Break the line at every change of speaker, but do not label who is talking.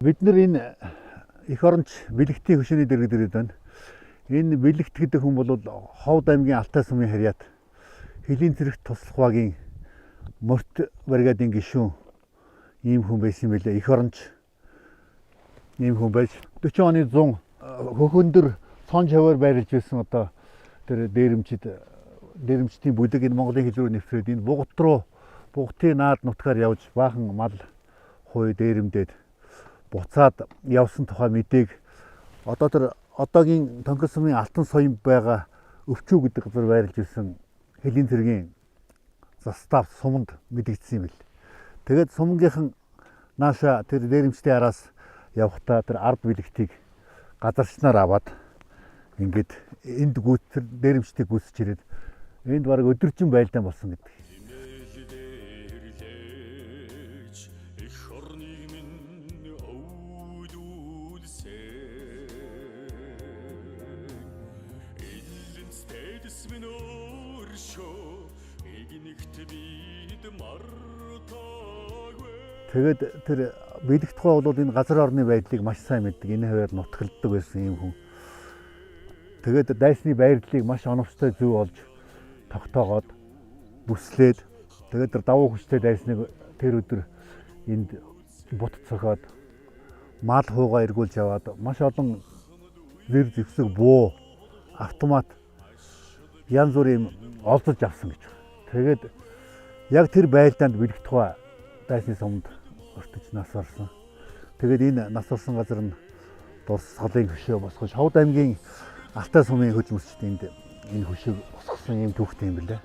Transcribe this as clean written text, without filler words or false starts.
Бид нар энэ эх оронч бэлэгтийн хөшөөний дэргэд ирээд байна. Энэ бэлэгт гэдэг хүн бол Ховд аймгийн Алтай сумын харьяат Хөлийн Цэрэгт туслах багийн морьт бригадын гишүүн ийм хүн байсан юм билээ. Эх оронч ийм хүн байж 40 оны 100 хөхөндөр цонж хаваар байрлаж байсан одоо тэр дээрэмчдийн бүлэг энэ Монголын хил рүү нэвтрээд энэ бугтын наад нутгаар явж баахан мал хуй дээрэмдээд буцаад явсан тухай мэдээг одоогийн Тонгор сумын Алтан соён байгаа Өвчүү гэдэг газар байрлаж ирсэн Хөлийн Цэргийн застав суманд мэдэгдсэн юм бэл. Тэгээд сумгийнхан нааша тэр дээрэмчдийн араас явхдаа тэр ард бэлэгтийг газарчнаар аваад ингээд энд гүйцэр дээрэмчдийг гүйцэж ирээд энд бараг өдөржин байлдаан болсон гэдэг. Тэгээд тэр бэлэгт тухай бол энэ газар орны байдлыг маш сайн мэддэг. Энэ хаваар нутгалддаг байсан юм хүн. Тэгээд дайсны байрлалыг маш оновчтой зөв олж тогтоогоод бүслээд тэгээд тэр давуу хүчтэй дайсныг тэр өдөр энд бут цохоод мал хуугаа эргүүлж аваад маш олон зэр зэвсэг буу автомат янз бүрийн олдож авсан гэж. Тэгээд яг тэр байлдаанд бэлэгт тухай дайсны сумд өртөж нас орсон. Тэгээд энэ нас орсон газар нь Дулс салын хөшөө босгож Ховд аймгийн Алтай сумын хөдөлмөрчд энэ хөшөөг босгосон юм түүхтэй юм билээ.